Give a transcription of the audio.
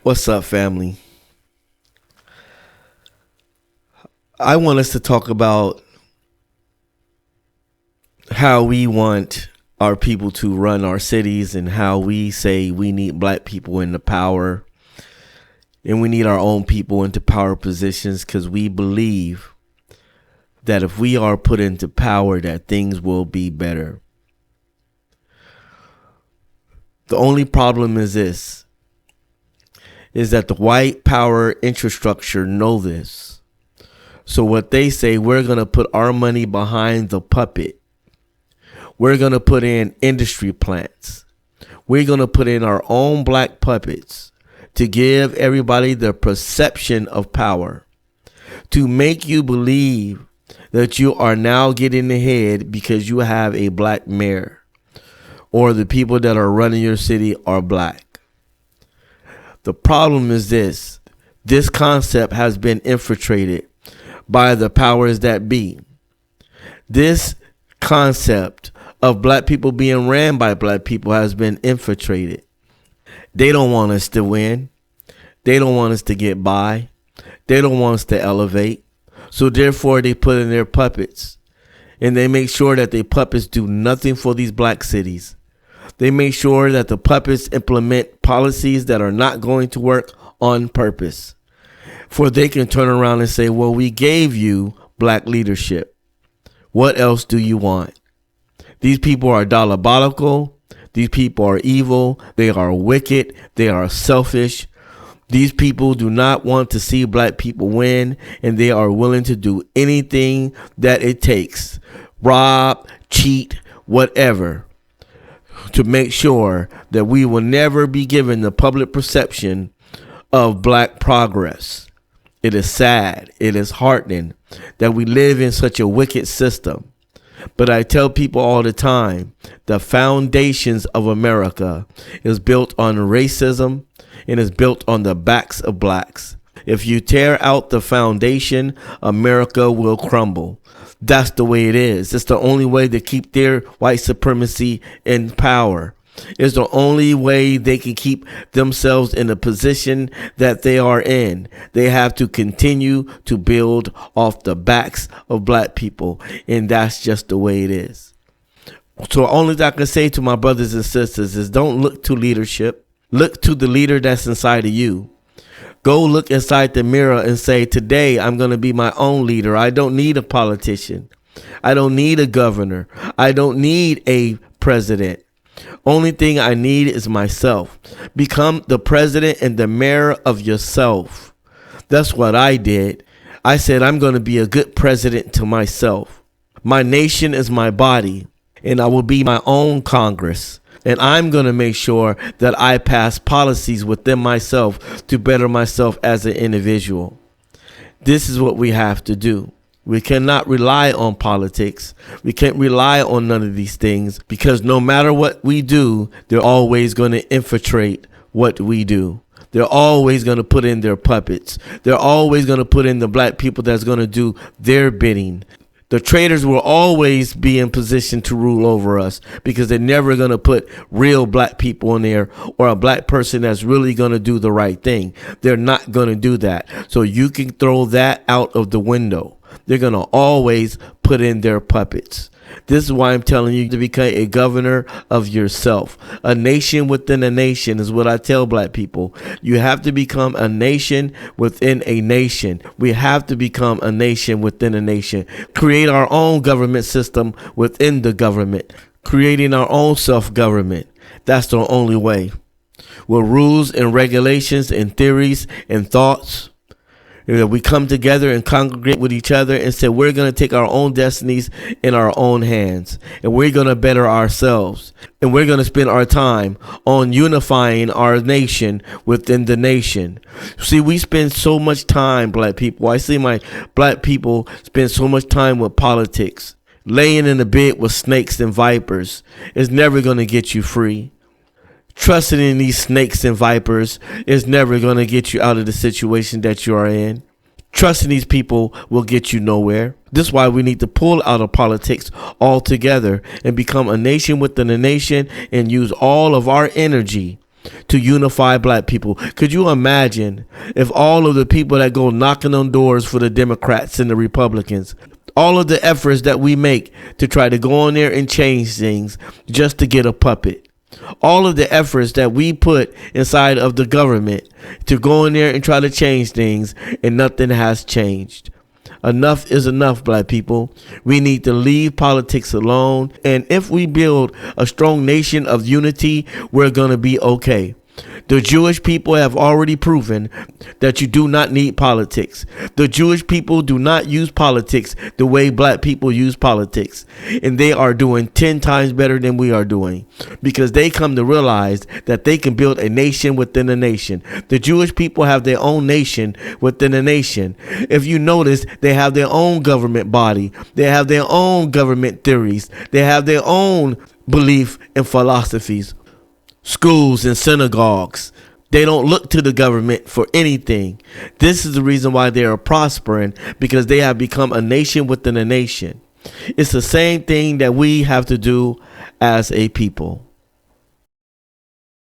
What's up, family? I want us to talk about how we want our people to run our cities and how we say we need black people into power and we need our own people into power positions because we believe that if we are put into power that things will be better. The only problem is this, is that the white power infrastructure know this. So what they say, we're going to put our money behind the puppet. We're going to put in industry plants. We're going to put in our own black puppets to give everybody the perception of power, to make you believe that you are now getting ahead because you have a black mayor or the people that are running your city are black. The problem is this concept has been infiltrated by the powers that be. This concept of black people being ran by black people has been infiltrated. They don't want us to win. They don't want us to get by. They don't want us to elevate. So therefore they put in their puppets and they make sure that the puppets do nothing for these black cities. They make sure that the puppets implement policies that are not going to work on purpose. For they can turn around and say, well, we gave you black leadership. What else do you want? These people are diabolical. These people are evil. They are wicked. They are selfish. These people do not want to see black people win, and they are willing to do anything that it takes, rob, cheat, whatever, to make sure that we will never be given the public perception of black progress. It is sad. It is heartening that we live in such a wicked system. But I tell people all the time, the foundations of America is built on racism and is built on the backs of blacks. If you tear out the foundation, America will crumble. That's the way it is. It's the only way to keep their white supremacy in power. It's the only way they can keep themselves in the position that they are in. They have to continue to build off the backs of black people, and that's just the way it is. So only thing I can say to my brothers and sisters is don't look to leadership. Look to the leader that's inside of you. Go look inside the mirror and say, today I'm going to be my own leader. I don't need a politician. I don't need a governor. I don't need a president. Only thing I need is myself. Become the president and the mayor of yourself. That's what I did. I said, I'm going to be a good president to myself. My nation is my body, and I will be my own Congress. And I'm going to make sure that I pass policies within myself to better myself as an individual. This is what we have to do. We cannot rely on politics. We can't rely on none of these things because no matter what we do, they're always going to infiltrate what we do. They're always going to put in their puppets. They're always going to put in the black people that's going to do their bidding. The traitors will always be in position to rule over us because they're never going to put real black people in there or a black person that's really going to do the right thing. They're not going to do that. So you can throw that out of the window. They're going to always put in their puppets. This is why I'm telling you to become a governor of yourself. A nation within a nation is what I tell black people. You have to become a nation within a nation. We have to become a nation within a nation. Create our own government system within the government. Creating our own self-government. That's the only way. With rules and regulations and theories and thoughts, we come together and congregate with each other and say we're going to take our own destinies in our own hands and we're going to better ourselves and we're going to spend our time on unifying our nation within the nation. See, we spend so much time, black people. I see my black people spend so much time with politics. Laying in the bed with snakes and vipers is never going to get you free. Trusting in these snakes and vipers is never going to get you out of the situation that you are in. Trusting these people will get you nowhere. This is why we need to pull out of politics altogether and become a nation within a nation and use all of our energy to unify black people. Could you imagine if all of the people that go knocking on doors for the Democrats and the Republicans, all of the efforts that we make to try to go in there and change things just to get a puppet, all of the efforts that we put inside of the government to go in there and try to change things, and nothing has changed. Enough is enough, black people. We need to leave politics alone. And if we build a strong nation of unity, we're going to be okay. The Jewish people have already proven that you do not need politics. The Jewish people do not use politics the way black people use politics. And they are doing 10 times better than we are doing, because they come to realize that they can build a nation within a nation. The Jewish people have their own nation within a nation. If you notice, they have their own government body. They have their own government theories. They have their own belief and philosophies. Schools and synagogues. They don't look to the government for anything. This is the reason why they are prospering, because they have become a nation within a nation. It's the same thing that we have to do as a people.